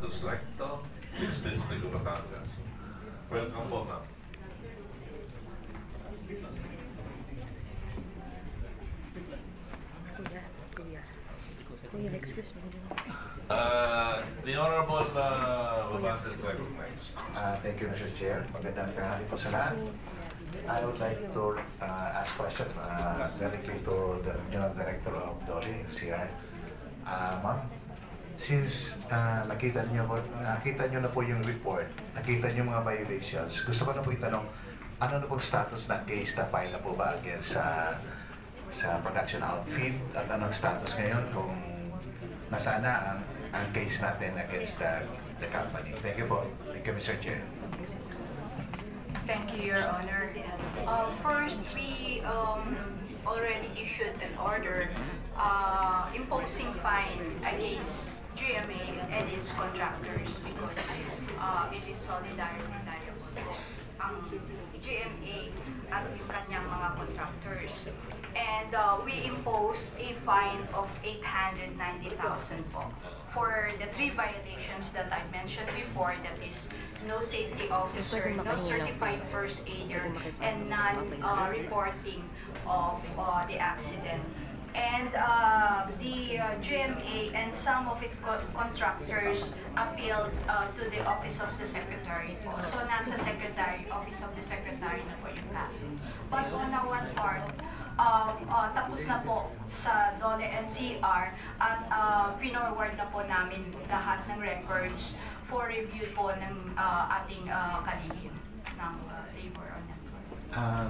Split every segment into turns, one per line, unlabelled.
Santos-Recto, District of Batangas. Welcome po, ma'am.
Kuya, excuse me.
The Honorable Vilma Santos-Recto.
Thank you, Mr. Chair. Magandang tanghali po sa lahat. I would like to ask question directly to the Regional Director of DOLE, CR. Ma'am, since nakita niyo na po yung report, nakita niyo mga violations, gusto ko na po itanong, ano na pong status ng case na file na po ba against sa production outfit at anong status ngayon kung nasaan na ang case natin against the company? Thank you po. Thank you, Mr. Chair.
Thank you, Your Honor. First, we already issued an order imposing fine against GMA and its contractors because it is solidarity liable po ang GMA at yung kanyang mga contractors. And we impose a fine of 890,000 po for the 3 violations that I mentioned before, that is no safety officer, no certified first aider, and non-reporting of the accident. And the GMA and some of its contractors appealed to the Office of the Secretary po. So nasa Office of the Secretary na po yung kaso. But on one part, tapos na po sa DOLE and CR at pinorward na po namin lahat ng records for review po ng ating kalihim ng labor on that.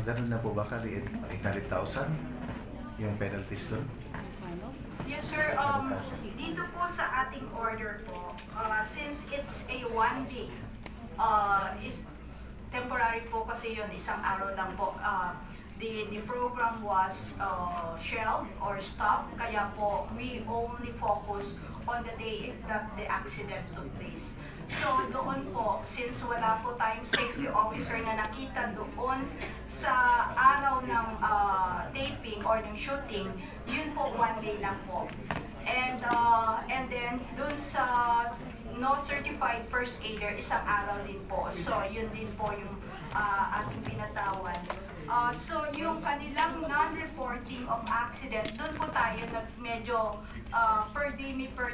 Ganun na po ba kaliit? 800,000 yung penalties doon?
Yes, sir. Dito po sa ating order po, since it's a 1 day, is temporary po kasi yun, isang araw lang po. The program was shelved or stopped, kaya po we only focus on the day that the accident took place. So doon po, since wala po tayong safety officer na nakita doon sa araw ng taping or ng shooting, yun po 1 day lang po. And then doon sa no certified first aider, isang araw din po. So yun din po yung ating pinatawan. So yung kanilang non-reporting of accident, doon po tayo medyo per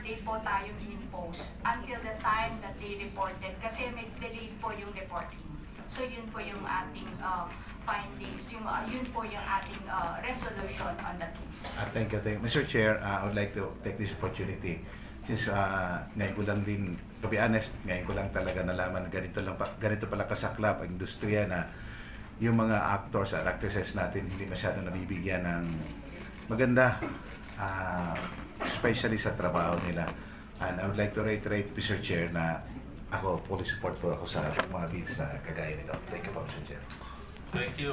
day po tayo in-impose until the time that they reported kasi may delayed po yung reporting. So yun po yung ating findings, yun po yung ating resolution on the case.
Thank you. Mr. Chair, I would like to take this opportunity since ngayon ko lang din, to be honest, ngayon ko lang talaga nalaman ganito pala kasaklap ang industriya na yung mga actors at actresses natin hindi masyado nabibigyan ng maganda, especially sa trabaho nila. And I would like to reiterate, Mr. Chair, na ako, fully support po ako sa mga bills na kagaya nito. Thank you po, Mr. Chair.
Thank you.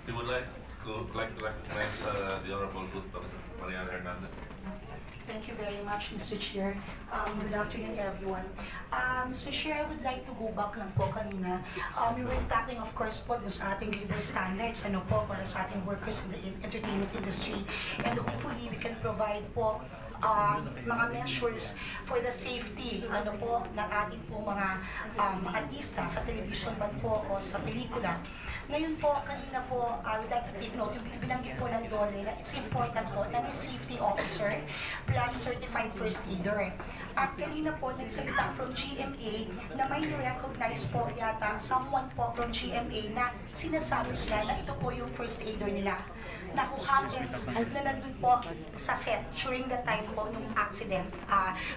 We would like to recognize the Honorable Dr. Mariana Hernandez.
Thank you very much, Mr. Chair. Good afternoon, everyone. Mr. Chair, I would like to go back lang po kanina. We were talking, of course, po sa ating labor standards, para sa ating workers in the entertainment industry. And hopefully, we can provide po mga measures for the safety ng ating po mga artista sa television man po o sa pelikula. Ngayon po, kanina po, I would like to take note, yung binanggit po ng DOLE na it's important po na may safety officer plus certified first aider. At kanina po, nagsalita from GMA na may recognize po yata someone po from GMA na sinasabi nila na ito po yung first aider nila na who happens na nandun po sa set during the time po nung accident,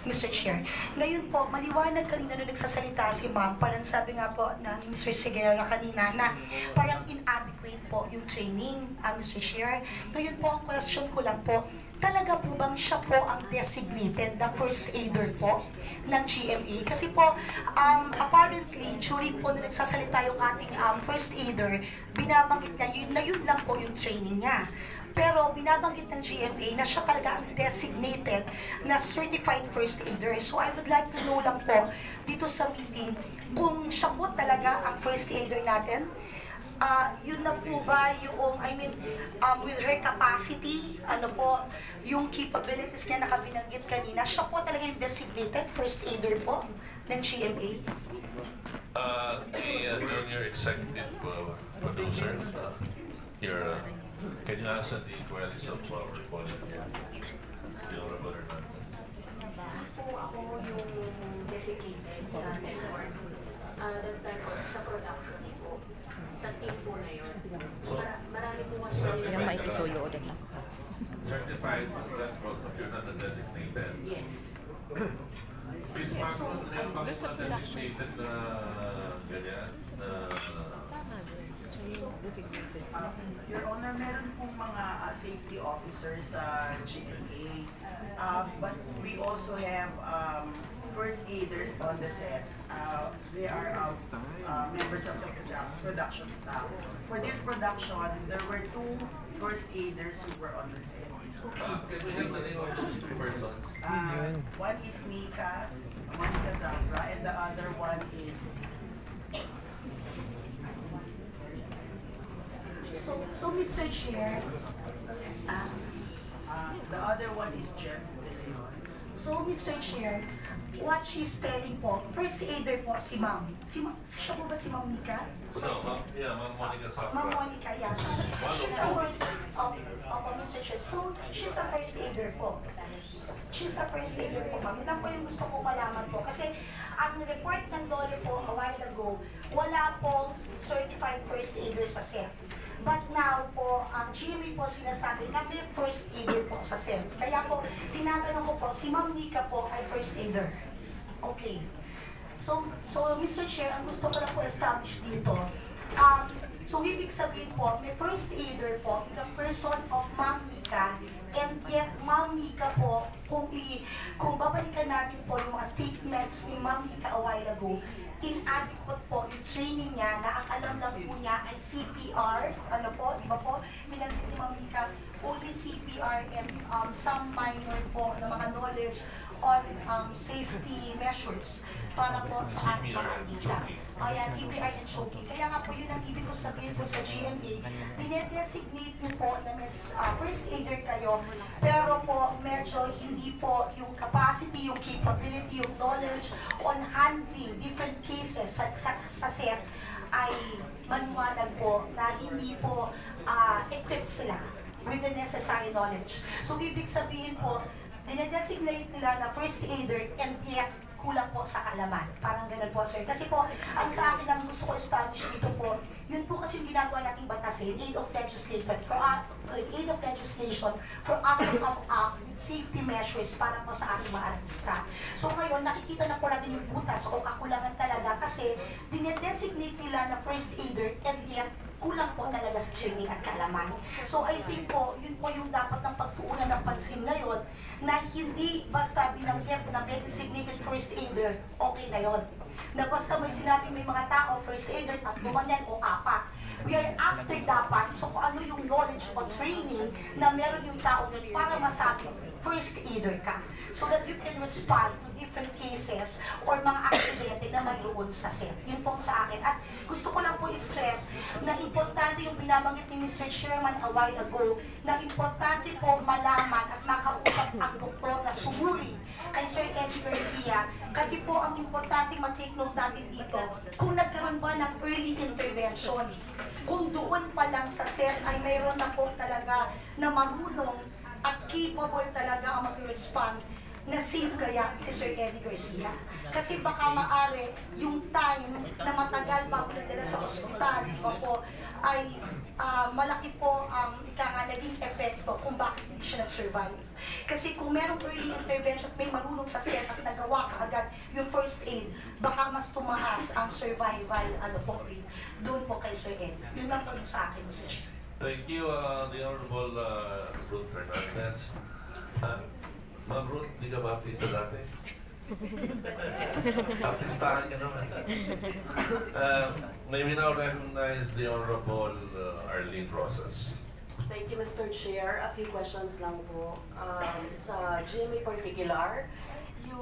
Mr. Chair. Ngayon po, maliwanag kanina nung nagsasalita si ma'am, parang sabi nga po na Mr. Seguerra kanina na parang inadequate po yung training, Mr. Chair. Ngayon po, ang question ko lang po, talaga po bang siya po ang designated na first aider po ng GMA? Kasi po, apparently, during po na nagsasalita yung ating first aider, binabanggit niya na yun lang po yung training niya. Pero binabanggit ng GMA na siya talaga ang designated na certified first aider. So I would like to know lang po dito sa meeting kung siya po talaga ang first aider natin. yun na po ba yung, with her capacity, ano po, yung capabilities niya na kabinanggit kanina, siya po talaga yung designated first aider po ng GMA?
The junior executive producer here, can you answer the queries of our opponent here? The Honorable Hernandez.
Po ako yung designated sa network. That time po, sa production po. Sa team po na yun. Marami po kasi
Yung may isuyo ulit lang.
Certified network, but you're not the designated.
yes.
Please, ma'am, yung designated na ganyan,
Your Honor, meron pong mga safety officers sa GMA, but we also have first aiders on the set. They are members of the production staff. For this production, there were 2 first aiders who were on the set.
can we have the name of those 2 persons?
One is Mika, one is Azafra, and the other one is
So Mr. Chair,
the other one is Jeff.
so Mr. Chair, what she's telling po, first aider po si Ma'am. Siya po ba si Ma'am Mika?
So, Ma'am Monica Safra.
Ma'am Monica, yeah. So, she's a first, Mr. Chair. So, she's a first aider po. She's a first aider po, ma'am. Yun lang po yung gusto ko malaman po. Kasi, ang report ng Dole po a while ago, wala pong certified first aider sa SEP. But now po, ang GMA po sinasabi na may first aider po sa SEP. Kaya po, tinatanong ko po, si Ma'am Nika po ay first aider. Okay. So Mr. Chair, ang gusto ko lang po establish dito, so ibig sabihin po, may first aider po, the person of Ma'am Nika, and yet Ma'am Nika po, kung babalikan natin po yung mga statements ni Ma'am Nika a while ago, inadequate po yung training niya na ang alam lang po niya ay CPR, ano po, di ba po, binanggit ni Ma'am Nika, only CPR and some minor po na mga knowledge on safety measures para po sa ating mga artista. Ayan, CPR and choking. Kaya nga po yun ang ibig ko sabihin po sa GMA, dinedesignate niyo po na first aider kayo, pero po medyo hindi po yung capacity, yung capability, yung knowledge on handling different cases sa set ay manuwalag po na hindi po equipped sila with the necessary knowledge. So ibig sabihin po, dinedesignate nila na first aider and yet kulang po sa kaalaman. Parang ganun po, sir. Kasi po, ang sa akin ang gusto ko establish dito po, yun po kasi yung ginagawa nating batasin, aid of legislation for us to come up with safety measures para po sa ating mga artista. So ngayon, nakikita na po natin yung butas o kakulangan talaga kasi dinedesignate nila na first aider and yet kulang po talaga sa training at kaalaman. So I think po, yun po yung dapat ng pagtuunan ng pansin ngayon na hindi basta binanggit na may designated first aider, okay na yun. Na basta may sinabi may mga tao, first aider, 3 man yan o 4. We are after dapat, so kung ano yung knowledge o training na meron yung tao yun para masabi, first aider ka. So that you can respond to different cases or mga aksidente na mayroon sa set. Yun po sa akin. At gusto ko lang po i-stress na importante yung binabanggit ni Mr. Chairman a while ago, na importante po malaman at makausap ang doktor na sumuri kay Sir Eddie Garcia. Kasi po ang importante mag-take note natin dito, kung nagkaroon ba ng early intervention, kung doon pa lang sa set ay mayroon na po talaga na marunong at capable talaga ang mag-respond na safe kaya si Sir Eddie Garcia. Kasi baka maaari yung time na matagal bago nadala sa ospital, po, ay malaki po ang naging epekto kung bakit hindi siya nag-survive. Kasi kung merong early intervention at may marunong sa set at nagawa kaagad yung first aid, baka mas tumaas ang survival rate doon po kay Sir Eddie. Yun lang po yung sa akin, Sir.
Thank you, the Honorable Ruth Hernandez. Ma'am Ruth, di ka baptista dati? Baptistahan ka naman. May we now recognize the Honorable Arlene Rosas.
Thank you, Mr. Chair. A few questions lang po. Sa GMA particular,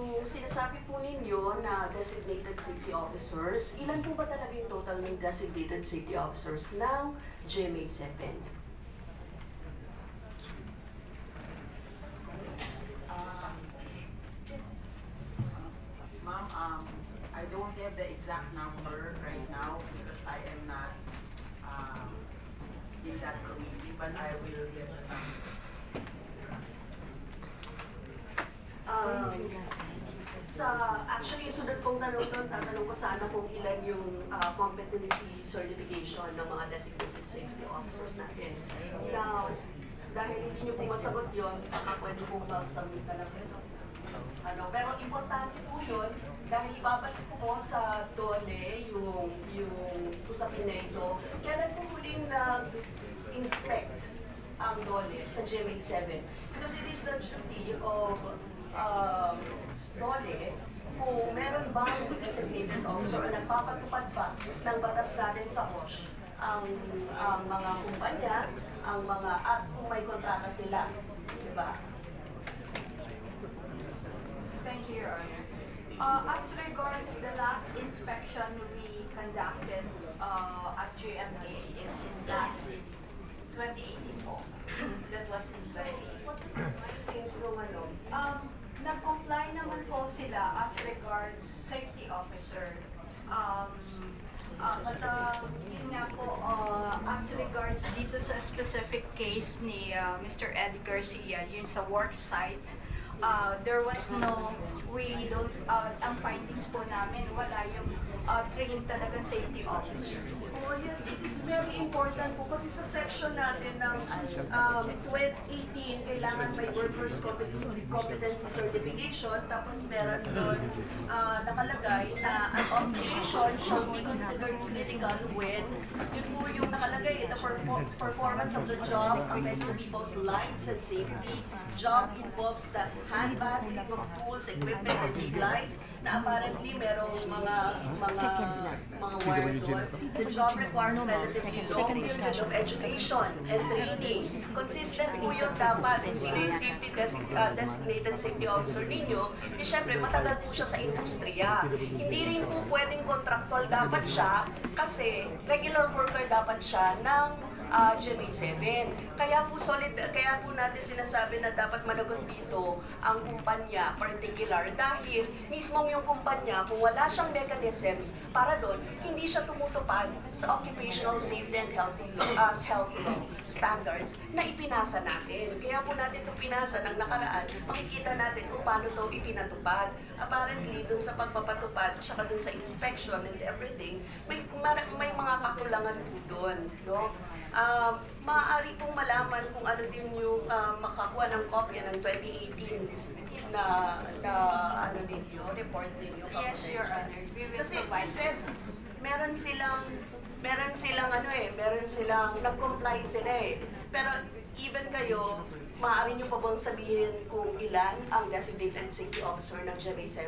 yung sinasabi po ninyo na designated safety officers, ilan po ba talaga yung total ng designated safety officers ng GMA7?
Ma'am, I don't have the exact number right now because I am not in that committee, but I will get the number.
Actually, sunod pong tanong doon, tatanong ko sana kung ilan yung competency certification ng mga designated safety officers natin. Now, dahil hindi nyo po masagot yun, baka pwede pong mag-submit na lang ito. Pero importante po yun, dahil ibabalik ko po sa DOLE yung usapin na ito. Kailan po huling nag-inspect ang DOLE sa GMA7? Because it is the duty of DOLE kung meron bang designated officer o nagpapatupad ba ng batas natin sa OSH ang mga kumpanya, ang mga at kung may kontrata sila. Diba?
Thank you, Your Honor. As regards the last inspection we conducted at GMA is in last 2018 po. That was in 2018.
What is the findings nung ano?
Nag-comply naman po sila as regards safety officer. But yun nga po, as regards dito sa specific case ni Mr. Eddie Garcia, yun sa work site, there was no, we don't, ang findings po namin, wala yung trained talaga safety officer.
Oh yes, it is very important po kasi sa section natin ng 2018, kailangan may workers competency certification, tapos meron doon nakalagay na an occupation shall be considered critical when yun po yung nakalagay, the performance of the job affects the people's lives and safety. Job involves the handling of tools, equipment, and supplies na apparently merong mga wire doon. The job requires relatively long period of education and training. Consistent po yun dapat kung sino yung designated safety officer ninyo, di syempre matagal po siya sa industriya. Hindi rin po pwedeng contractual dapat siya kasi regular worker dapat siya ng GMA7. Kaya po natin sinasabi na dapat managot dito ang kumpanya particular dahil mismo yung kumpanya kung wala siyang mechanisms para doon, hindi siya tumutupad sa occupational safety and health law standards na ipinasa natin. Kaya po natin ito pinasa ng nakaraan, makikita natin kung paano ito ipinatupad. Apparently, doon sa pagpapatupad, saka doon sa inspection and everything, may mga kakulangan po doon. No? Maaari pong malaman kung ano din yung makakuha ng kopya ng 2018 na ano ninyo, report ninyo.
Yes, Your Honor.
Kasi you said, meron silang nag-comply sila eh. Pero even kayo, maaari nyo pa bang sabihin kung ilan ang designated safety officer ng GMA7?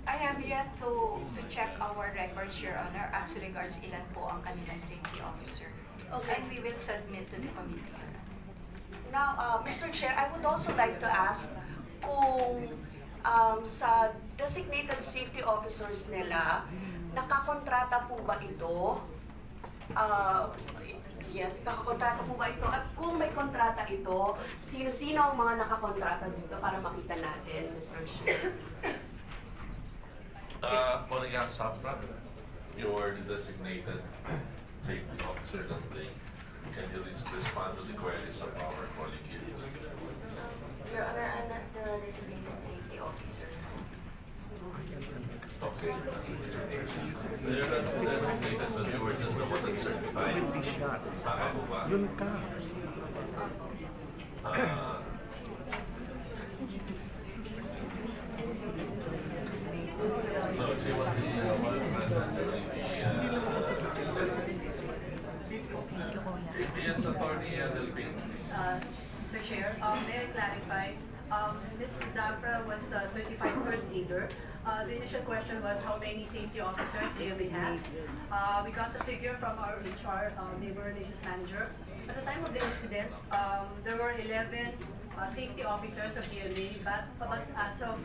I have yet to check our records, Your Honor, as regards ilan po ang kanilang safety officer.
Okay.
And we will submit to the committee.
Now, Mr. Chair, I would also like to ask kung sa designated safety officers nila, nakakontrata po ba ito? Yes, nakakontrata po ba ito? At kung may kontrata ito, sino-sino ang mga nakakontrata dito para makita natin, Mr. Chair?
Polygon Safra, you are the designated safety officer of the can you respond to the queries of our colleague here?
Your Honor, I'm not the designated safety officer.
Okay. You're not designated, so you were just the one that's certified. Tama po ba?
Yun ka.
No, she was the one present during the yes, attorney Delphine.
Mr. Chair, may I clarify? Ms. Zafra was certified first aider. The initial question was how many safety officers AWPI has. We got the figure from our HR, Labor Relations Manager. At the time of the incident, there were 11 safety officers of GMA, but as of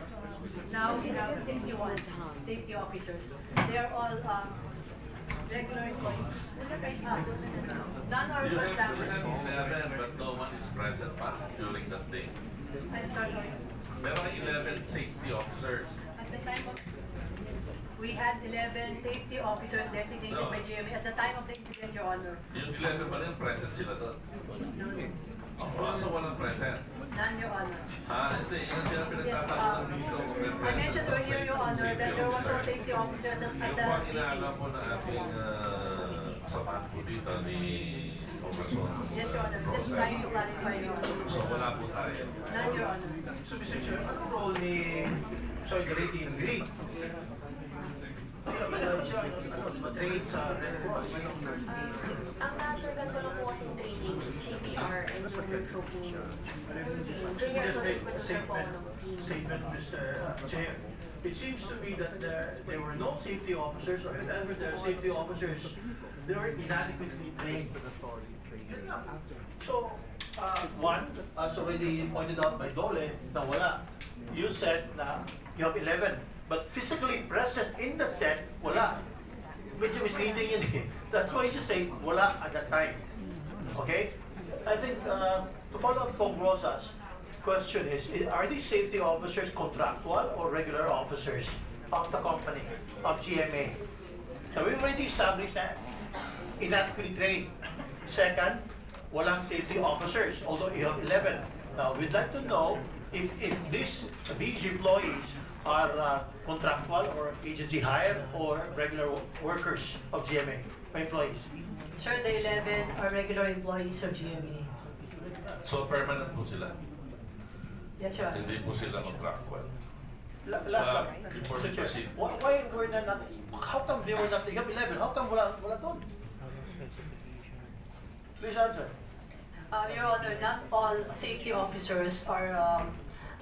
now we have 61 safety officers. They are all regular employees. None are
You
contractors.
have 11, but no one is present during that day.
I'm sorry.
There are 11 safety officers.
At the time of, we had 11 safety officers designated by GMA at the time of the incident, Your Honor.
Yung 11 pa rin, present sila doon. So walang present.
None, Your Honor.
Hindi. Yung sila
Yes,
pinagtatawanan dito.
I mentioned earlier, Your Honor, that there was a safety officer at the
Yung mga
scene.
inaalam po na ating samahan po dito ni Congressman.
Yes, Your Honor. Just trying to clarify, Your Honor.
So wala po tayo.
None, Your Honor.
So, Mr. Chair, anong role ni, sorry, the lady in green? Trade sa Red Cross.
Ang na-assuregan ko lang po kasing training is CPR and yung choking. Junior Associate Professor po ako ng team.
Statement, Mr. Chair. It seems to me that there were no safety officers, or if ever there are safety officers, they were inadequately trained. Yun lang. So, one, as already pointed out by Dole, na wala. You said na you have 11, but physically present in the set, wala. Medyo misleading yun eh. That's why you say wala at that time. Okay? I think, to follow up Pong Rosa's question is, are these safety officers contractual or regular officers of the company, of GMA? Now, we've already established that inadequately trained. Second, walang safety officers, although you have 11. Now, we'd like to know if these employees are contractual or agency hired or regular workers of GMA, employees.
Sir, the 11 are regular employees of GMA.
So permanent po sila.
Yes, Your Honor.
Hindi po sila contractual.
Last one.
Before we proceed.
Why were they not, how come they were not, you have 11, how come wala doon? Please answer.
Your Honor, not all safety officers are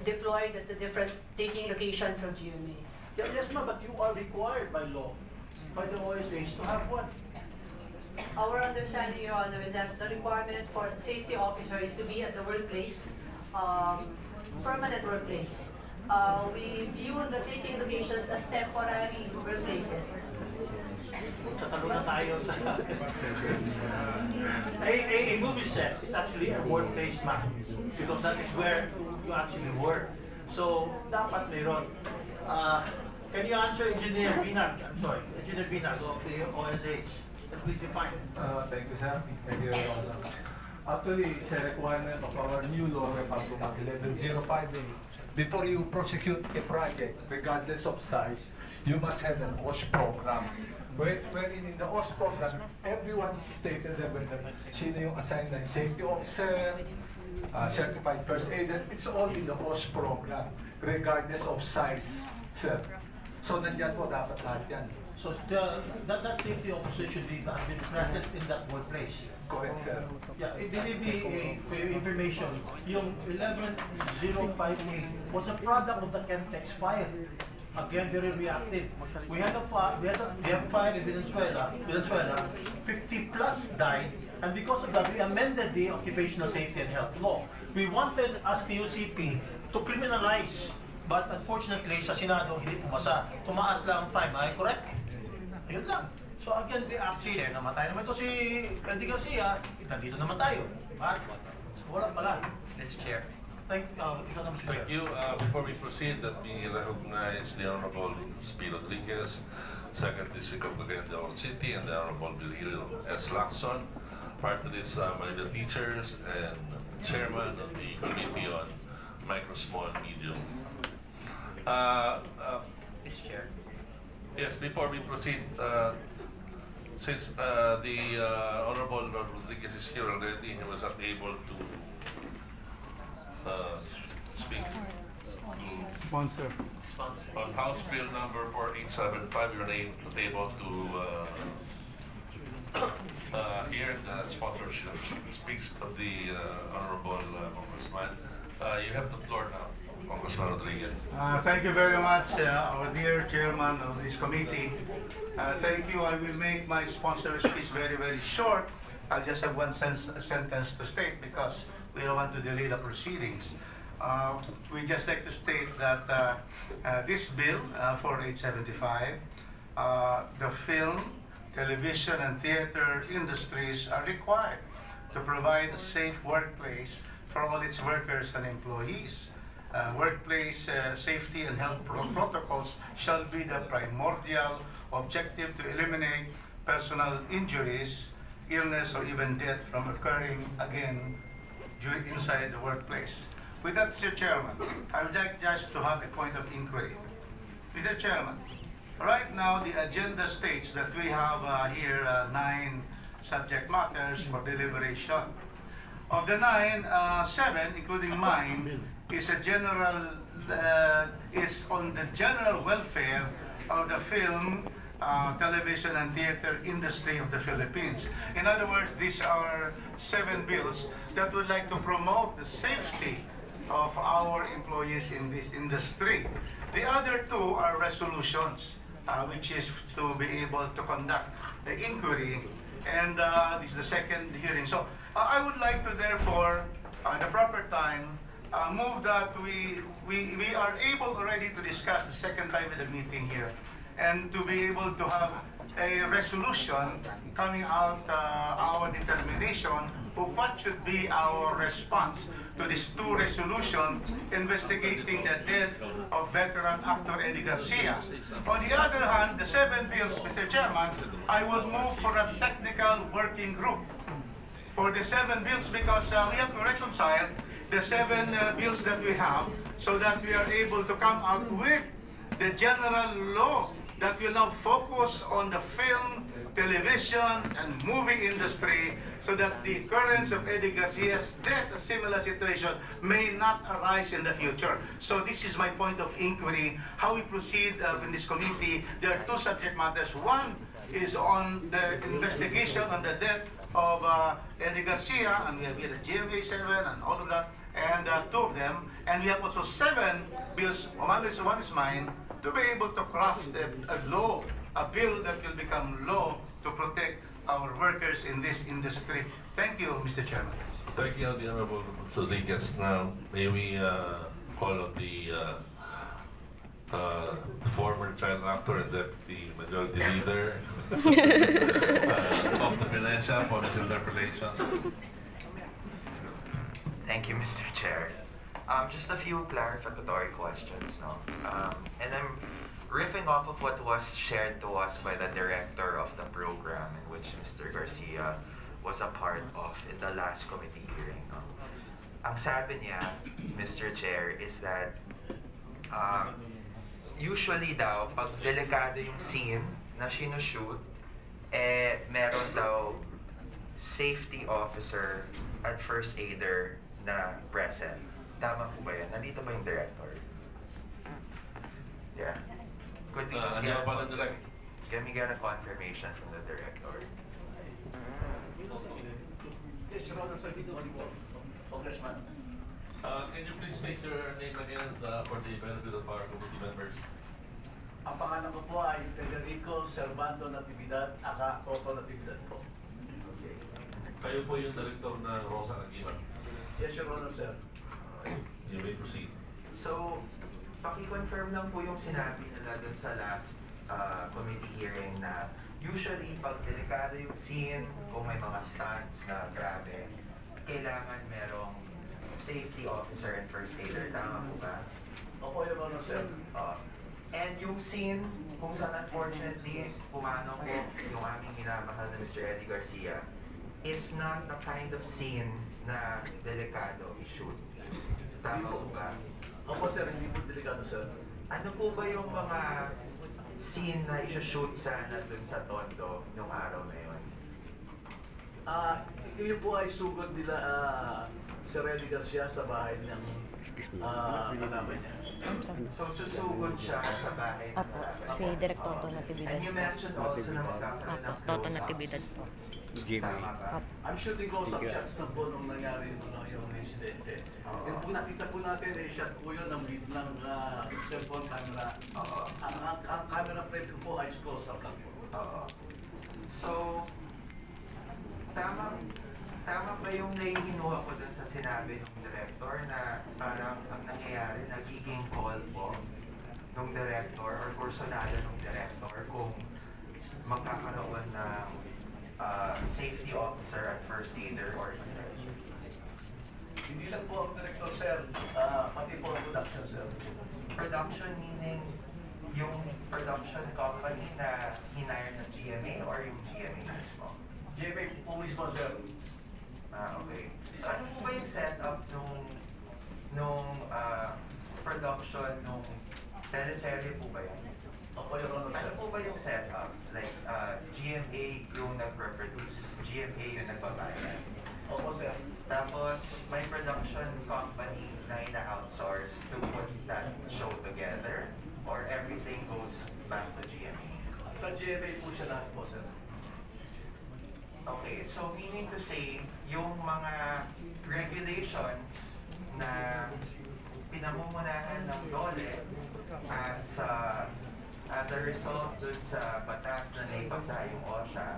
deployed at the different taking locations of GMA.
Yes, ma'am, but you are required by law, by the OSH, to have one.
Our understanding, Your Honor, is that the requirement for safety officer is to be at the workplace, permanent workplace. We view the taking locations as temporary workplaces.
Tatalo na tayo sa... a movie set is actually a workplace, ma'am, because that is where you actually work. So, dapat mayroon. Can you answer Engineer Binag? I'm sorry, Engineer Binag of the OSH. Please define.
Thank you, sir. Thank you, Your Honor. Actually, it's a requirement of our new law, Republic Act 11058. Before you prosecute a project, regardless of size, you must have an OS program. Wherein in the OS program, everyone is stated there whether sino yung assigned na safety officer, certified first aider, it's all in the OS program, regardless of size, sir. So nandiyan po dapat lahat yan.
So that safety officer should be present in that workplace.
Correct, sir.
Yeah, believe me, for your information, yung 11058 was a product of the Kentex fire. Again, very reactive. We have a fire in Venezuela, 50 plus died, and because of that, we amended the Occupational Safety and Health Law. We wanted, as PUCP, to criminalize, but unfortunately, sa Senado, hindi pumasa. Tumaas lang ang fine, am I correct? Ayun lang. So again, reactive. Namatay naman ito si Eddie Garcia, nandito naman tayo. So wala pala.
Mr. Chair.
Thank
you. Before we proceed, let me recognize the Honorable Speed Rodriguez, Secretary of the City, and the Honorable Vilma Santos-Recto, part of this Manila teachers and chairman of the Committee on Micro, Small, Medium.
Mr. Chair.
Yes, before we proceed, since the Honorable Rodriguez is here already, he was not able to speak
Sponsor.
on House Bill number 4875. You're not able to hear the sponsorship speaks of the Honorable Congressman. You have the floor now, Congressman Rodriguez.
Thank you very much, our dear chairman of this committee. Thank you. I will make my sponsor speech very, very short. I'll just have one sentence to state because we don't want to delay the proceedings. We just like to state that this bill, 4875, the film, television, and theater industries are required to provide a safe workplace for all its workers and employees. Workplace safety and health protocols shall be the primordial objective to eliminate personal injuries, illness, or even death from occurring again inside the workplace. With that, Mr. Chairman, I would like just to have a point of inquiry. Mr. Chairman, right now the agenda states that we have here 9 subject matters for deliberation. Of the 9, 7, including mine, is a general is on the general welfare of the film, television, and theater industry of the Philippines. In other words, these are 7 bills that would like to promote the safety of our employees in this industry. The other 2 are resolutions, which is to be able to conduct the inquiry, and this is the second hearing. So I would like to therefore, at the proper time, move that we are able already to discuss the second time in the meeting here, and to be able to have a resolution coming out, our determination of what should be our response to these 2 resolutions investigating the death of veteran actor Eddie Garcia. On the other hand, the 7 bills, Mr. Chairman, I would move for a technical working group for the 7 bills, because we have to reconcile the 7 bills that we have so that we are able to come out with the general law that will now focus on the film, television, and movie industry, so that the occurrence of Eddie Garcia's death, a similar situation, may not arise in the future. So this is my point of inquiry, how we proceed in this committee. There are 2 subject matters. One is on the investigation on the death of Eddie Garcia, and we have here the GMA 7 and all of that, and 2 of them. And we have also 7 bills, one is mine, to be able to craft a law, a bill that will become law to protect our workers in this industry. Thank you, Mr. Chairman.
Thank you, the Honorable Rodriguez. Now, may we call on the former child actor and deputy majority leader of the Venecia for his interpellation.
Thank you, Mr. Chair. Just a few clarificatory questions, no? And I'm riffing off of what was shared to us by the director of the program, in which Mr. Garcia was a part of in the last committee hearing. No? Ang sabi niya, Mr. Chair, is that usually daw, pag delikado yung scene na sinushoot, meron daw safety officer at first aider na present. Tama po ba yan? Nandito ba yung director? Yeah. Could we just can we get a confirmation from the director?
Yes, Your Honor, Congressman.
Can you please state your name again for the benefit of our committee members?
Ang pangalan ko po ay Federico Servando Natividad, aka Coco Natividad po.
Okay. Kayo po yung director na Rosa Aguilar.
Yes, Your Honor, sir.
You may proceed.
So, paki-confirm lang po yung sinabi nila dun sa last committee hearing na usually pag delikado yung scene, kung may mga stunts na grabe, kailangan merong safety officer and first aider. Tama po ba?
Opo, Your Honor, sir.
And yung scene, kung saan unfortunately pumanaw po yung aming minamahal na Mr. Eddie Garcia, is not the kind of scene na delikado i-shoot. Tama po ba?
Opo, sir, hindi po delikado, sir.
Ano po ba yung mga scene na i-shoot sana dun sa Tondo nung araw na yun?
Yun po ay sugod nila Sir Eddie Garcia sa bahay ng kalaban niya.
So susugod siya sa bahay ng kalaban.
Si Direk Toto Natividad.
And you mentioned also na magkakaroon ng
Toto Natividad po.
Tama ba?
I'm shooting close-up shots na po nung nangyari yung incidente. Yung po nakita po natin, shot po yun ng cellphone camera. Ang camera frame ko po ay close-up lang po.
So, tama tama ba yung naihinuha ko dun sa sinabi ng director na parang ang nangyayari, nagiging call po ng director or personalo ng director kung magkakaroon ng safety officer at first aider or
Hindi lang po ang director, sir. Pati po ang production, sir.
production meaning yung production company na hinire ng GMA or yung GMA mismo?
GMA po mismo, sir.
Okay. So ano po ba yung setup nung production nung teleserye po ba yan?
Opo, Your Honor,
Ano
sir.
po ba yung setup? Like, GMA yung nagre-produce, GMA yung nagbabayad.
Opo, sir.
Tapos, may production company na ina-outsource to put that show together or everything goes back to GMA?
Sa GMA po siya lahat po, sir.
Okay, so meaning to say, yung mga regulations na pinamumunahan ng DOLE as a result dun sa batas na naipasa yung OSHA,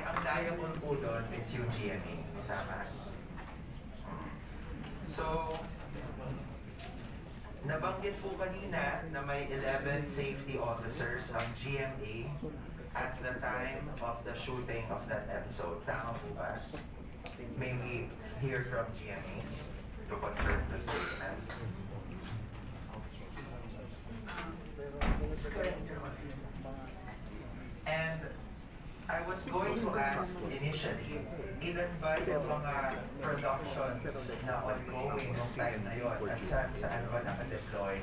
ang liable po doon is yung GMA. Tama? So, nabanggit po kanina na may 11 safety officers ang GMA at the time of the shooting of that episode. Tama po ba? May we hear from GMA to confirm the statement? And I was going to ask initially, ilan ba yung mga productions na ongoing nung time na yun at saan ba nakadeploy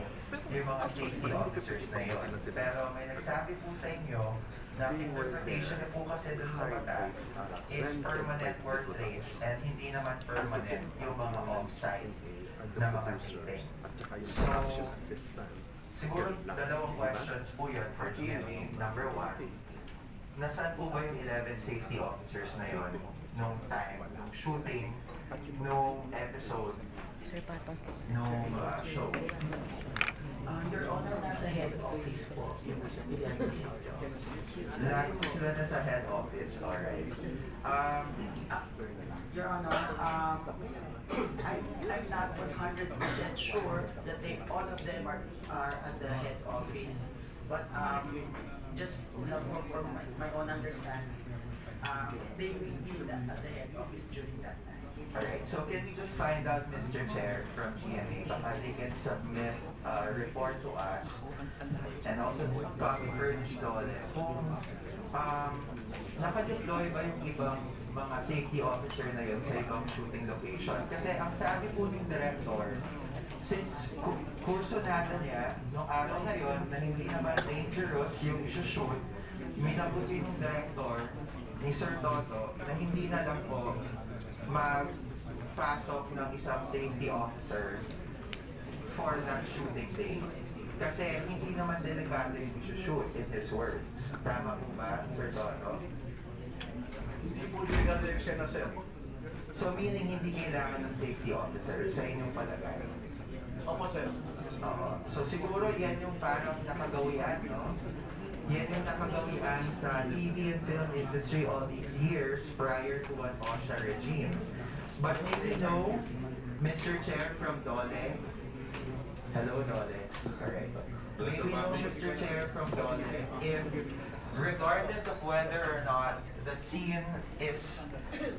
yung mga safety officers na yun? Pero may nagsabi po sa inyo na interpretation na po kasi dun sa batas is permanent workplace and hindi naman permanent yung mga off-site na mga taping. So, siguro dalawang questions po yun for GMA. Number one, nasaan po ba yung 11 safety officers na yun nung time, nung shooting, nung episode, nung show?
Your Honor, nasa head office po.
Lahat po sila nasa head office, alright.
Your Honor, I'm not 100% sure that all of them are at the head office, but just for my own understanding, they will be at the head office during that time.
Alright, so can you just find out, Mr. Chair, from GMA, baka they can submit a report to us and also copy furnish DOLE kung nakadeploy ba yung ibang mga safety officer na yun sa ibang shooting location. Kasi ang sabi po ng director, since kurso natin niya, nung araw na yun, na hindi naman dangerous yung isushoot, minabuti ng director ni Sir Toto na hindi na lang po magpasok ng isang safety officer for that shooting day. Kasi hindi naman delikado yung isushoot in his words. Tama po ba, Sir Toto?
Hindi po delikado yung eksena, sir.
So meaning hindi kailangan ng safety officer sa inyong palagay?
Opo, sir.
Oo. So siguro yan yung parang nakagawian, no? Yan yung nakagawian sa TV and film industry all these years prior to an OSHA regime. But maybe know, Mr. Chair from DOLE, hello DOLE, alright. Maybe know, Mr. Chair from DOLE, if regardless of whether or not the scene is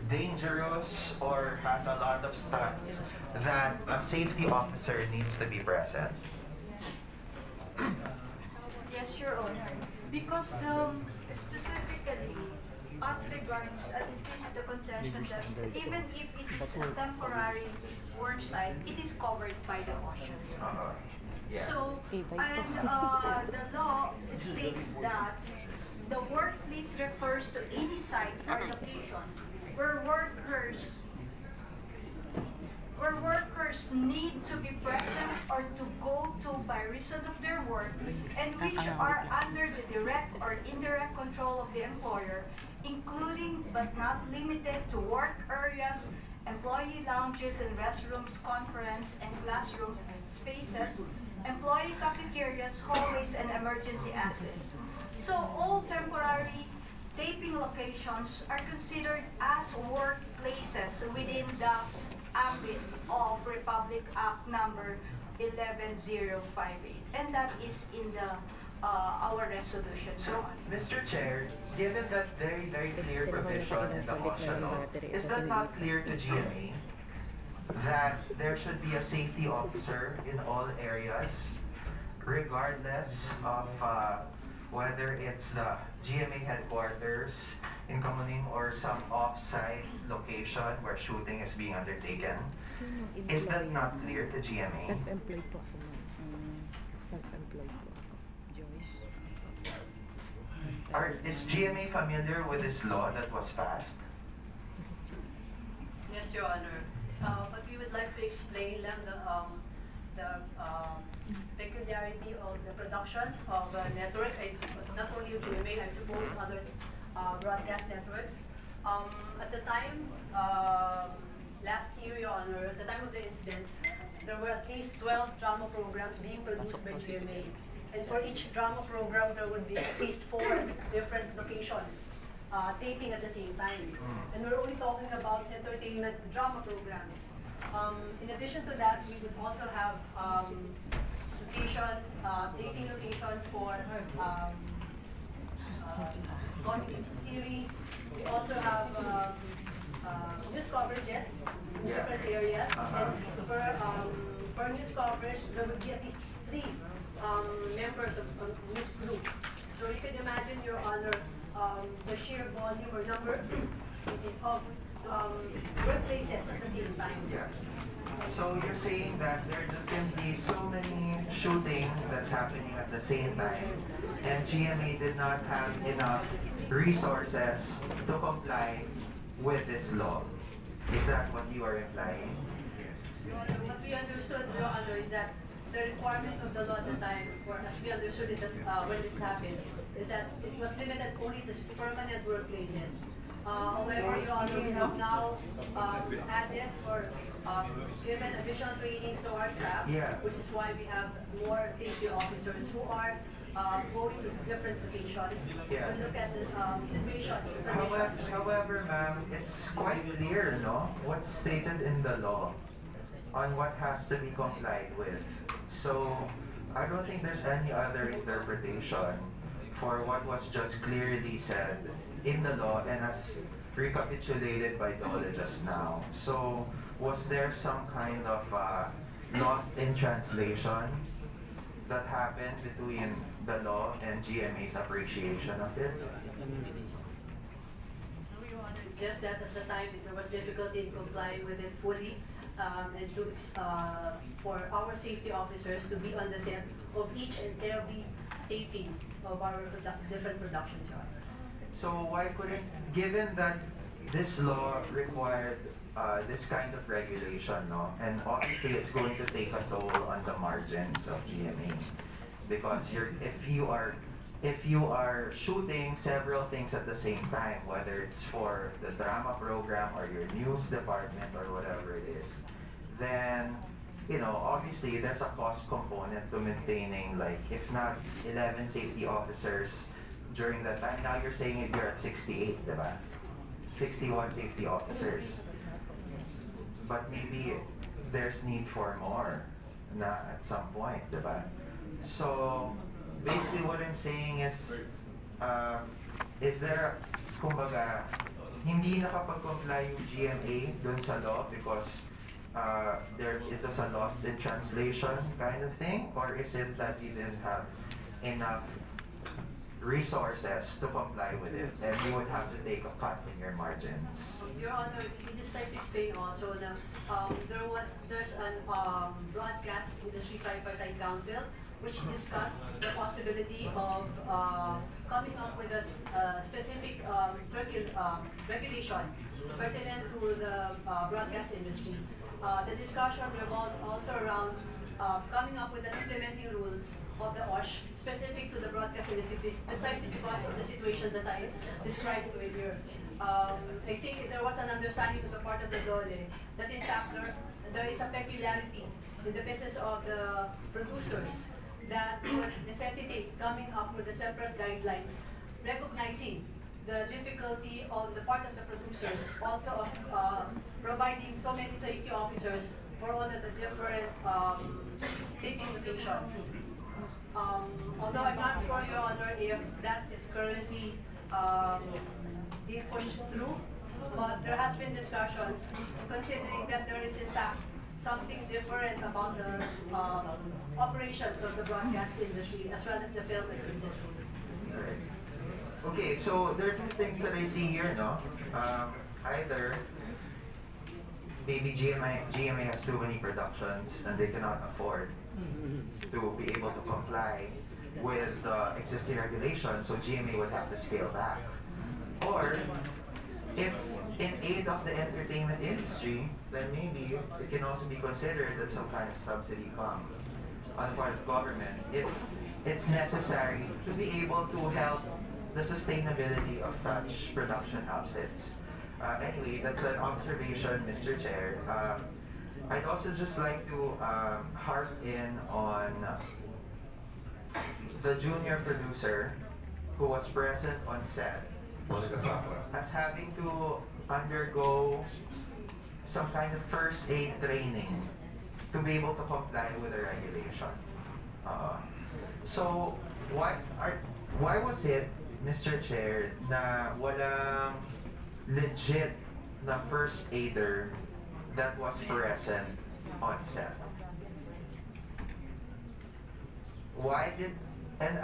dangerous or has a lot of stunts, that a safety officer needs to be present.
Yes, Your Honor. Because specifically, as regards, it is the contention that even if it is a temporary work site, it is covered by the OSHA.
Yeah.
So, and the law states that the workplace refers to any site or location where workers need to be present or to go to by reason of their work and which are under the direct or indirect control of the employer, including but not limited to work areas, employee lounges and restrooms, conference and classroom spaces, employee cafeterias, hallways, and emergency access. So all temporary taping locations are considered as workplaces within the ambit of Republic Act number 11058, and that is in the our resolution.
So, Mr. Chair, given that very, very clear provision in the OSHA law, is that not clear to GMA that there should be a safety officer in all areas, regardless of whether it's the GMA headquarters in Kamuning or some off-site location where shooting is being undertaken? Is that not clear to GMA?
Self-employed po ako. Self-employed po ako. Joyce.
Is GMA familiar with this law that was passed?
Yes, Your Honor. But we would like to explain lang the peculiarity of the production of a network, not only of GMA, I suppose other broadcast networks. At the time, last year, Your Honor, at the time of the incident, there were at least 12 drama programs being produced by GMA. And for each drama program, there would be at least 4 different locations taping at the same time. And we're only talking about entertainment drama programs. In addition to that, we would also have locations, taping locations for comedy series. We also have news coverages in different areas. And for news coverage, there would be at least 3 members of news group. So you can imagine, Your Honor, the sheer volume or number of workplaces at the same time.
Yeah. So you're saying that there are just simply so many shooting that's happening at the same time, and GMA did not have enough resources to comply with this law. Is that what you are implying?
Your Honor, what we understood, Your Honor, is that the requirement of the law at the time, or as we understood it when it happened, is that it was limited only to permanent workplaces. However, Your Honor, we have now added or given additional trainings to our staff, which is why we have more safety officers who are going to different locations to look at the situation.
However, ma'am, it's quite clear, no? What's stated in the law on what has to be complied with. So I don't think there's any other interpretation for what was just clearly said in the law and as recapitulated by Dole just now. So was there some kind of lost in translation that happened between the law and GMA's appreciation of it?
It's just that at the time there was difficulty in complying with it fully, and for our safety officers to be on the set of each and every taping of our different productions.
So why couldn't, given that this law required this kind of regulation, no, and obviously it's going to take a toll on the margins of GMA, because if you are shooting several things at the same time, whether it's for the drama program or your news department or whatever it is, then obviously there's a cost component to maintaining, like, if not 11 safety officers during that time. Now you're saying you're at 68, diba? 61 safety officers. But maybe there's need for more at some point, diba? So basically what I'm saying is there, kumbaga, hindi nakapag-comply yung GMA dun sa law because it was a lost in translation kind of thing? Or is it that you didn't have enough resources to comply with it and you would have to take a cut in your margins?
Your Honor, we just like to explain also that there's an broadcast industry tripartite council which discussed the possibility of coming up with a specific regulation pertinent to the broadcast industry. The discussion revolves also around coming up with an implementing rules of the OSH specific to the broadcast industry, precisely because of the situation that I described earlier. I think there was an understanding on the part of the DOLE that in fact there is a peculiarity in the business of the producers that would necessitate coming up with a separate guidelines recognizing the difficulty on the part of the producers also of providing so many safety officers for all of the different taping locations. Although I'm not sure, Your Honor, if that is currently being pushed through, but there has been discussions considering that there is in fact something different about the operations of the broadcast industry as well as the film industry.
Okay, so there are two things that I see here, no? Either maybe GMA has too many productions and they cannot afford to be able to comply with existing regulations, so GMA would have to scale back. Or if in aid of the entertainment industry, then maybe it can also be considered that some kind of subsidy comes on the part of government if it's necessary to be able to help the sustainability of such production outfits. Anyway, that's an observation, Mr. Chair. I'd also just like to harp in on the junior producer who was present on set as having to undergo some kind of first aid training to be able to comply with the regulation. So why was it, Mr. Chair, na walang legit na first aider that was present on set? Why did, and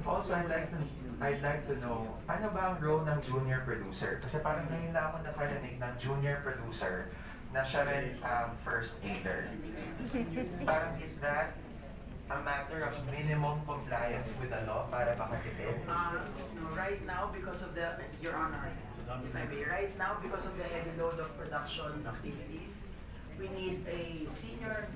also I'd like to know, ano ba ang role ng junior producer? Kasi parang ngayon lang ako nakarinig ng junior producer na siya rin first aider. Parang is that a matter of minimum compliance with the law para makatipid?
Right now, because of the, Your Honor, if I may, right now, because of the heavy load of production activities, we need a senior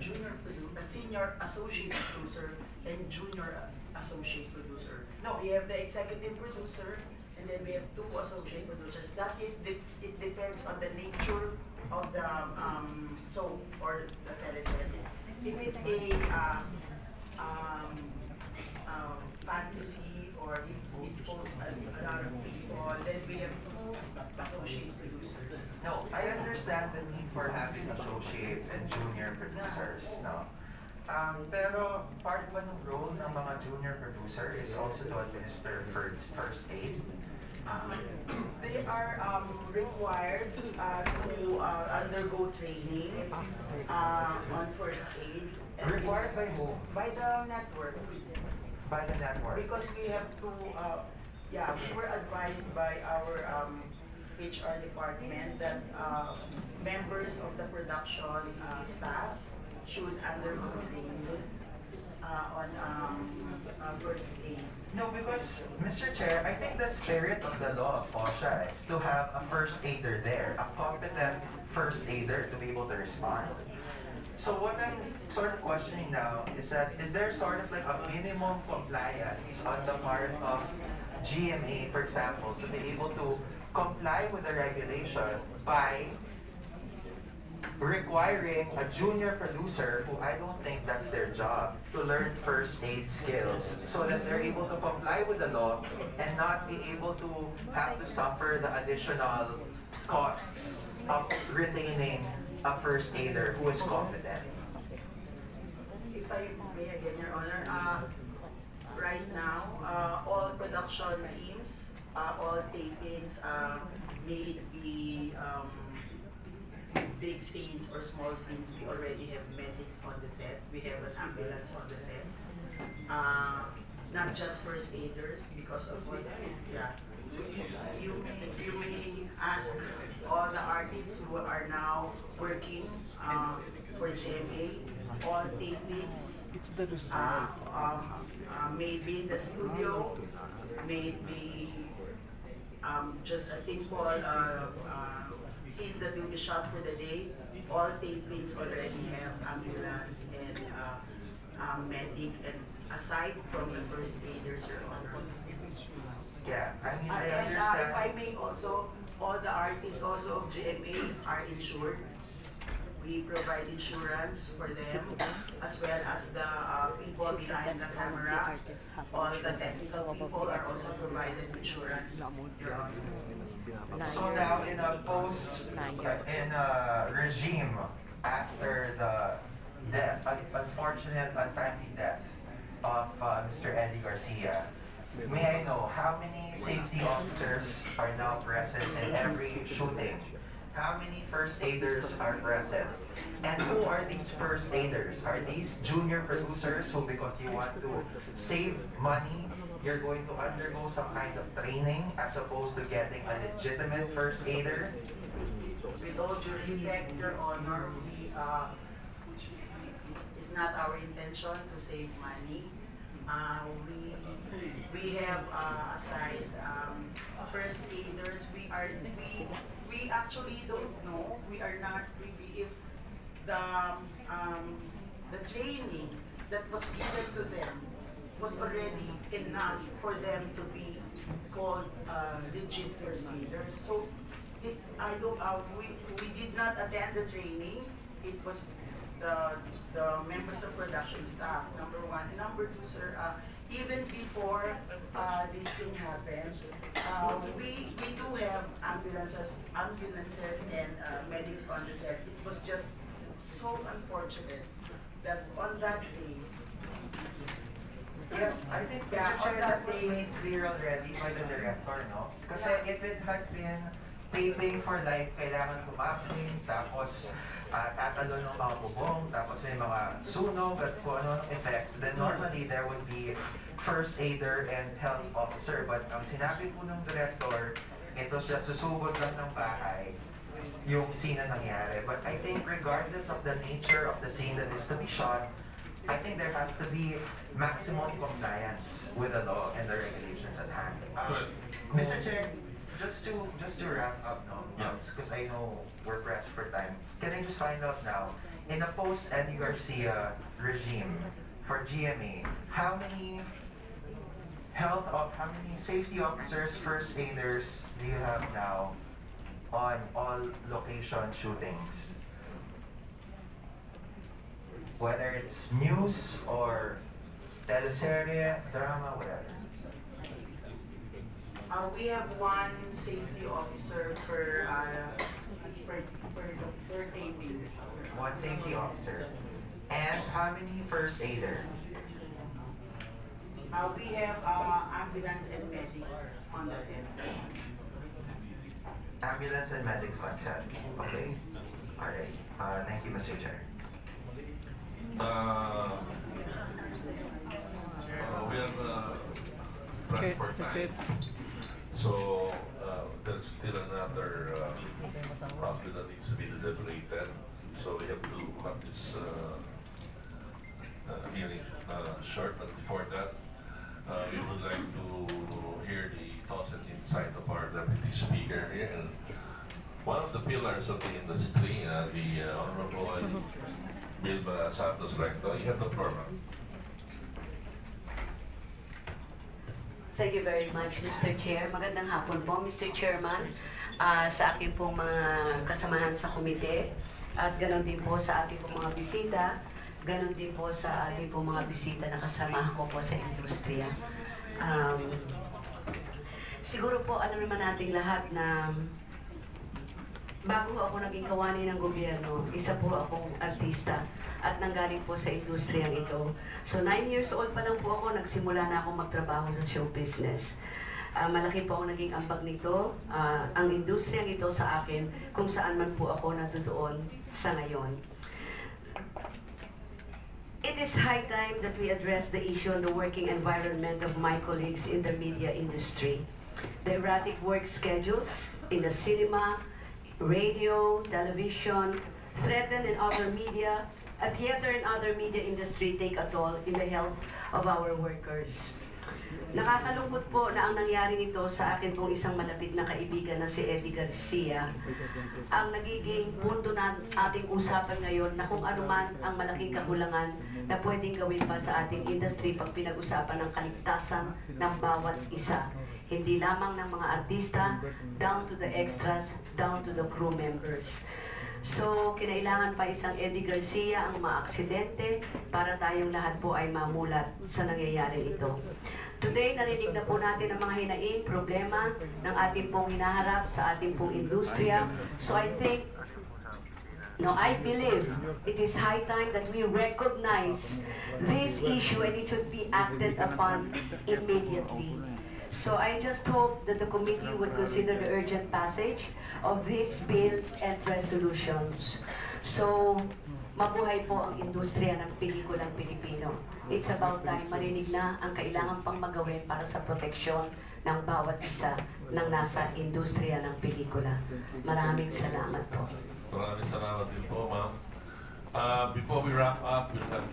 associate producer and junior associate producer. No, we have the executive producer, and then we have 2 associate producers. That is, it depends on the nature of the soap or the teleset. If it's a fantasy, or if it poses a lot of people, then we have 2 associate producers.
No, I understand the need for having associate and junior producers, no? Pero part ba ng role ng mga junior producer is also to administer first aid?
They are required to undergo training on first aid.
Required by whom?
By the network.
By the network?
Because we have to, we were advised by our HR department that members of the production staff should undergo training on first aid.
No, because, Mr. Chair, I think the spirit of the law of OSHA is to have a first aider there, a competent first aider to be able to respond. So what I'm sort of questioning now is that, is there sort of like a minimum compliance on the part of GMA, for example, to be able to comply with the regulation by requiring a junior producer, who I don't think that's their job, to learn first aid skills so that they're able to comply with the law and not be able to have to suffer the additional costs of retaining a first aider who is competent?
If I may again, Your Honor, right now, all production teams, all tapings, may it be big scenes or small scenes, we already have medics on the set. We have an ambulance on the set. Not just first aiders, because of what, you may ask all the artists who are now working for GMA, all tapings, maybe in the studio, maybe just a simple scenes that will be shot for the day. All tapings already have ambulance and medic, and aside from the first aiders, Your Honor.
Yeah, I mean, I
and
understand.
if I may also, all the artists also of GMA are insured. We provide insurance for them, as well as the people behind the camera. All the technical people are also provided insurance.
So now in a regime after the death, unfortunate, untimely death of Mr. Eddie Garcia, may I know how many safety officers are now present in every shooting? How many first aiders are present? And who are these first aiders? Are these junior producers who, because you want to save money, you're going to undergo some kind of training as opposed to getting a legitimate first aider?
With all due respect, Your Honor, it's not our intention to save money. We have aside first aiders. We actually don't know. We are not privy if the training that was given to them was already enough for them to be called legit first aiders. So we did not attend the training. It was the members of production staff, number one. Number two, sir, even before this thing happened, we do have ambulances and medics on the set. It was just so unfortunate that on that day.
Yes, I think Mr. Chair, that was made clear already by the director, no? Kasi if it had been taping for like kailangan tumaping, tapos tatalo ng mga bubong, tapos may mga sunog at kung ano effects, then normally there would be first aider and health officer. But ang sinabi po ng director, ito siya susugod lang ng bahay yung scene na nangyari. But I think regardless of the nature of the scene that is to be shot, I think there has to be maximum compliance with the law and the regulations at hand. Mr. Chair, just to wrap up now, because I know we're pressed for time, can I just find out now, in a post-Eddie Garcia regime for GMA, how many safety officers, first aiders do you have now on all location shootings? Whether it's news or teleserye, drama, whatever.
We have one safety officer per taping.
One safety officer. And how many first aider?
We have ambulance and medics on the set.
Ambulance and medics on set. Okay. All right. Thank you, Mr. Chair.
We are pressed for time. So there's still another property that needs to be deliberated. So we have to cut this hearing short. But before that, we would like to hear the thoughts and insight of our deputy speaker here. And one of the pillars of the industry, the Honorable Vilma Santos-Recto. You have the floor, ma'am.
Thank you very much, Mr. Chair. Magandang hapon po, Mr. Chairman, sa aking pong mga kasamahan sa komite, at ganoon din po sa ating pong mga bisita, ganoon din po sa ating pong mga bisita na kasama ko po sa industriya. Siguro po, alam naman nating lahat na bago ako naging kawani ng gobyerno, isa po akong artista at nanggaling po sa industriyang ito. So 9 years old pa lang po ako, nagsimula na akong magtrabaho sa show business. Malaki po ako naging ambag nito, ang industriyang ito sa akin, kung saan man po ako natutuon sa ngayon. It is high time that we address the issue on the working environment of my colleagues in the media industry. The erratic work schedules in the cinema, radio, television, threaten in other media, a theater and other media industry take a toll in the health of our workers. Nakakalungkot po na ang nangyari nito sa akin pong isang malapit na kaibigan na si Eddie Garcia. Ang nagiging punto na ating usapan ngayon na kung ano man ang malaking kakulangan na pwedeng gawin pa sa ating industry pag pinag-usapan ng kaligtasan ng bawat isa. Hindi lamang ng mga artista, down to the extras, down to the crew members. So, kinailangan pa isang Eddie Garcia ang maaksidente para tayong lahat po ay mamulat sa nangyayari ito. Today, narinig na po natin ang mga hinaing problema ng ating pong hinaharap sa ating pong industriya. So, I think, I believe it is high time that we recognize this issue and it should be acted upon immediately. So I just hope that the committee would consider the urgent passage of this bill and resolutions. So, mabuhay po ang industriya ng pelikulang Pilipino. It's about time marinig na ang kailangan pang magawin para sa proteksyon ng bawat isa ng nasa industriya ng pelikula. Maraming salamat po.
Maraming salamat din po, ma'am. Before we wrap up, we'll have,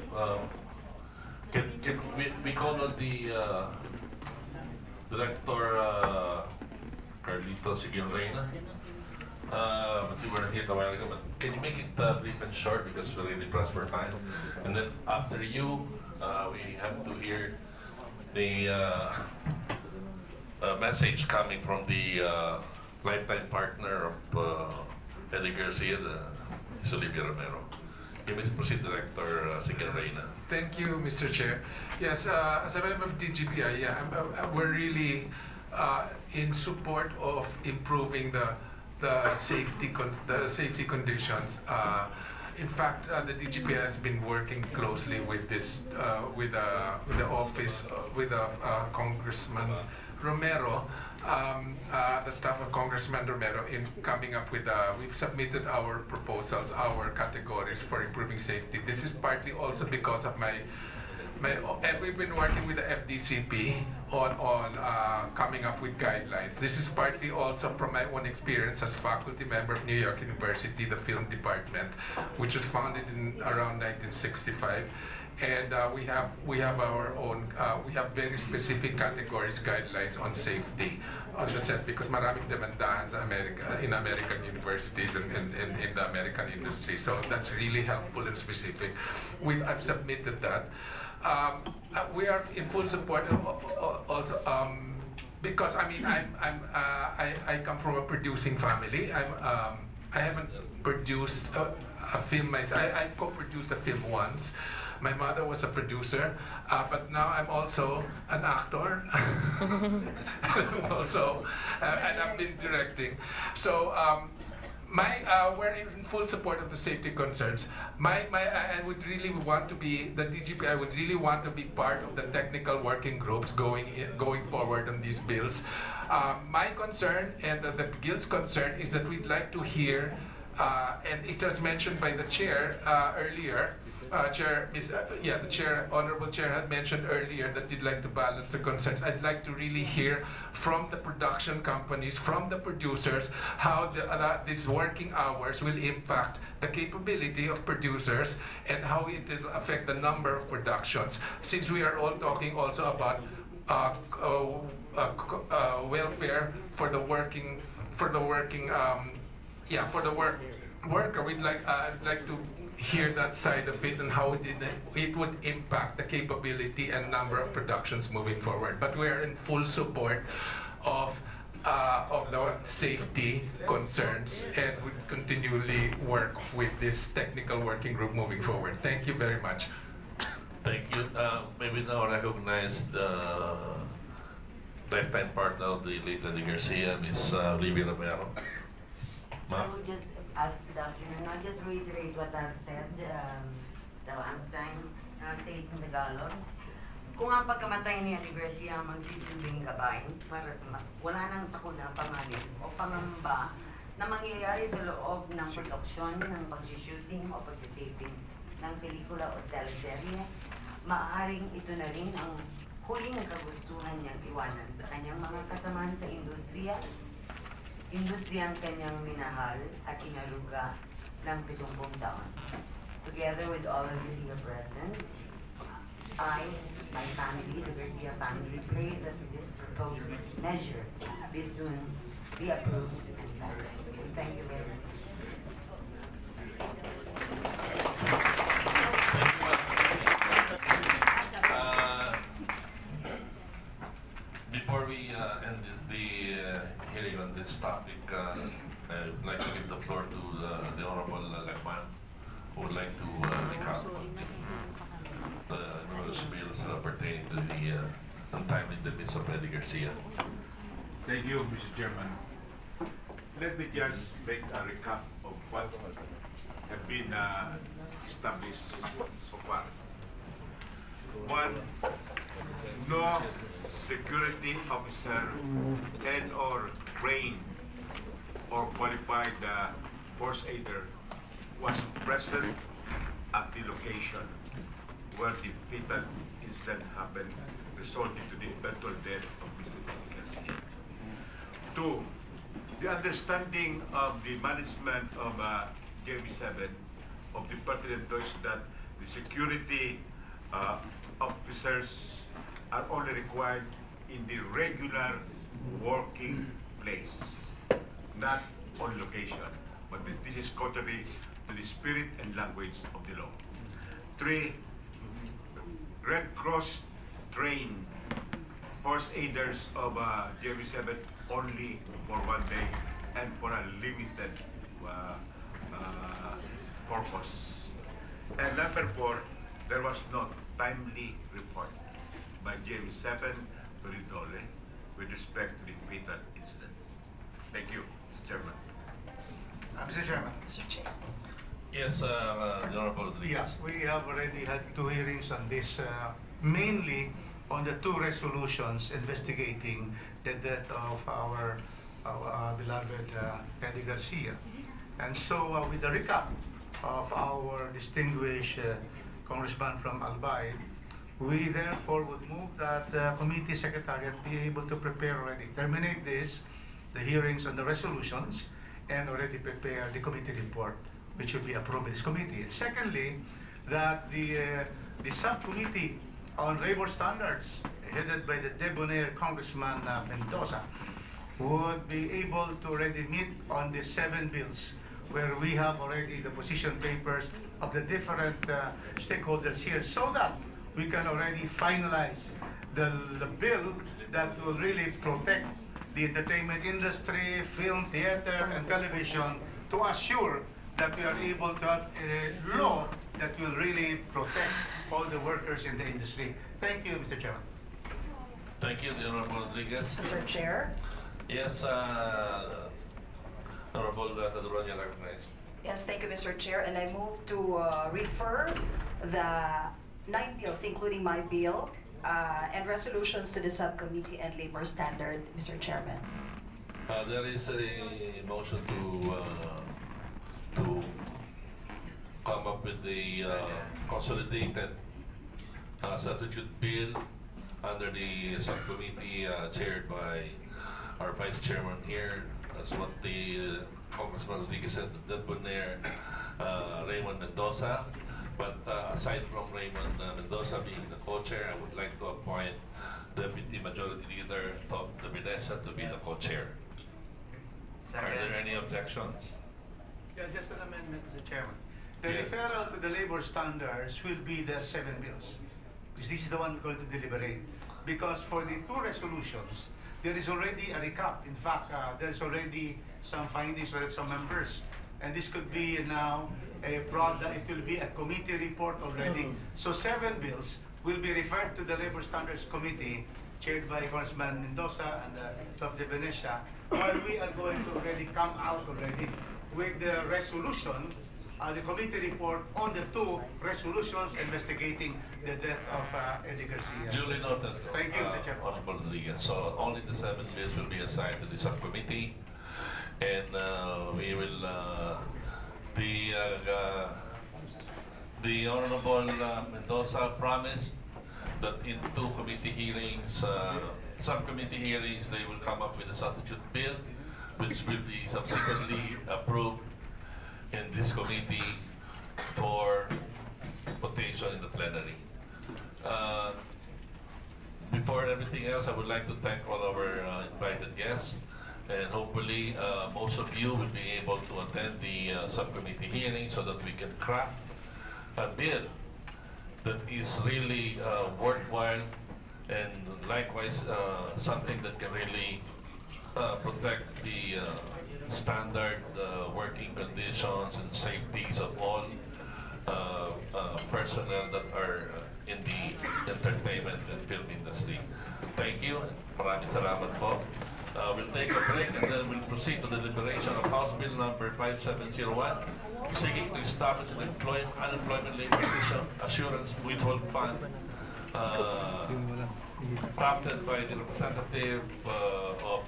can we call on the Director Carlito Siguion-Reyna? But you were here a while ago, but can you make it brief and short because we're really pressed for time? And then after you, we have to hear the message coming from the lifetime partner of Eddie Garcia, Ms. Olivia Romero. You may proceed, Director Siguion-Reyna.
Thank you, Mr. Chair. Yes, as a member of DGPI, we're really in support of improving the safety conditions. In fact, the DGPI has been working closely with this with the office with Congressman Romero, the staff of Congressman Romero, in coming up with we've submitted our proposals, our categories for improving safety. This is partly also because of we've been working with the FDCP on coming up with guidelines. This is partly also from my own experience as faculty member of New York University, the film department, which was founded in around 1965. And we have our own, we have very specific categories, guidelines on safety on the set, because maraming demandahan sa in American universities and in the American industry. So that's really helpful and specific. I've submitted that. We are in full support of also because I mean I come from a producing family. I haven't produced a film myself. I co-produced a film once. My mother was a producer, but now I'm also an actor. Also, and I've been directing. So we're in full support of the safety concerns. I would really want to be, the DGPI would really want to be part of the technical working groups going forward on these bills. My concern and the Guild's concern is that we'd like to hear, and it was mentioned by the chair earlier, the chair, honorable chair, had mentioned earlier that he'd like to balance the concerns. I'd like to really hear from the production companies, from the producers, how these working hours will impact the capability of producers and how it will affect the number of productions. Since we are all talking also about welfare for the working, worker, I'd like to hear that side of it and how it would impact the capability and number of productions moving forward. But we are in full support of the safety concerns and would continually work with this technical working group moving forward. Thank you very much.
Thank you. May we now recognize the lifetime partner of the late Eddie Garcia, Ms. Olivia Romero.
I would just good afternoon. I'll just reiterate what I've said the last time, and I'll say it in Tagalog. Kung ang pagkamatay ni Eddie Garcia magsisilbing gabay para sa wala nang sakuna, panganib o pangamba na mangyayari sa loob ng produksyon, ng pag-shooting o pag-taping ng pelikula o teleserye, maaaring ito na rin ang huling kagustuhan niyang iwanan sa kanyang mga kasamahan sa industriya ang kanyang minahal at inaruga ng 70 taon. Together with all of you here present, I, my family, the Garcia family, pray that this proposed measure be soon be approved and passed. Thank you very much.
Before we end the hearing on this topic, I would like to give the floor to the Honorable Lagman, who would like to recount the numerous bills pertaining to the untimely demise of Eddie Garcia.
Thank you, Mr. Chairman. Let me just make a recap of what have been established so far. One, no security officer and or trained or qualified force aider was present at the location where the fatal incident happened, resulting to the eventual death of Mr. Garcia. Two, the understanding of the management of JB7 of the pertinent employees that the security officers are only required in the regular working place, not on location. But this is contrary to the spirit and language of the law. Three, Red Cross trained force aiders of JB7 only for 1 day and for a limited purpose. And number four, there was no timely report by JB7 to the Dole with respect to the fatal incident. Thank you, Mr. Chairman.
Mr. Chairman.
Mr. Chair.
Yes, the Honorable Rodriguez.
Yes, we have already had 2 hearings on this, mainly on the 2 resolutions investigating the death of our beloved Eddie Garcia. And so with the recap of our distinguished Congressman from AWPI, we therefore would move that the committee secretariat be able to prepare already, terminate this, the hearings on the resolutions, and already prepare the committee report, which will be approved by this committee. And secondly, that the subcommittee on labor standards, headed by the debonair Congressman Mendoza, would be able to already meet on the 7 bills, where we have already the position papers of the different stakeholders here, so that we can already finalize the bill that will really protect the entertainment industry, film, theater, and television, to assure that we are able to have a law that will really protect all the workers in the industry. Thank you, Mr. Chairman.
Thank you, the Honorable Rodriguez.
Mr. Chair.
Yes, Honorable Taduranya recognized.
Yes, thank you, Mr. Chair. And I move to refer the 9 bills, including my bill, and resolutions to the subcommittee and labor standard, Mr. Chairman.
There is a motion to come up with the consolidated substitute bill under the subcommittee chaired by our vice chairman here. That's what the Congressman Rodriguez said, the debonair Raymond Mendoza. But aside from Raymond Mendoza being the co-chair, I would like to appoint Deputy Majority Leader Top de Venecia to be the co-chair. Are there any objections?
Yeah, just an amendment, Mr. Chairman. The
Yes.
referral to the labor standards will be the 7 bills, because this is the one we're going to deliberate. Because for the 2 resolutions, there is already a recap. In fact, there is already some findings from some members. And this could be now a product, it will be a committee report already. So 7 bills will be referred to the Labor Standards Committee, chaired by Congressman Mendoza and Top de Venecia, while we are going to already come out already with the resolution, the committee report on the 2 resolutions investigating the death of Eddie Garcia.
Duly noted.
Thank you, Mr. Chairman.
Honorable Rodriguez. So only the 7 bills will be assigned to the subcommittee, and we will the Honorable Mendoza promised that in 2 committee hearings, subcommittee hearings, they will come up with a substitute bill, which will be subsequently approved in this committee for quotation in the plenary. Before everything else, I would like to thank all our invited guests, and hopefully most of you will be able to attend the subcommittee hearing so that we can craft a bill that is really worthwhile, and likewise something that can really protect the standard working conditions and safeties of all personnel that are in the entertainment and film industry. Thank you. Maraming salamat po. We'll take a break and then we'll proceed to the deliberation of House Bill number 5701, seeking to establish an unemployment labor assurance mutual fund, drafted by the representative of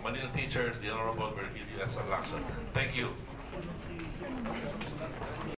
Manila Teachers, the Honorable Virginia S. Lacson. Thank you.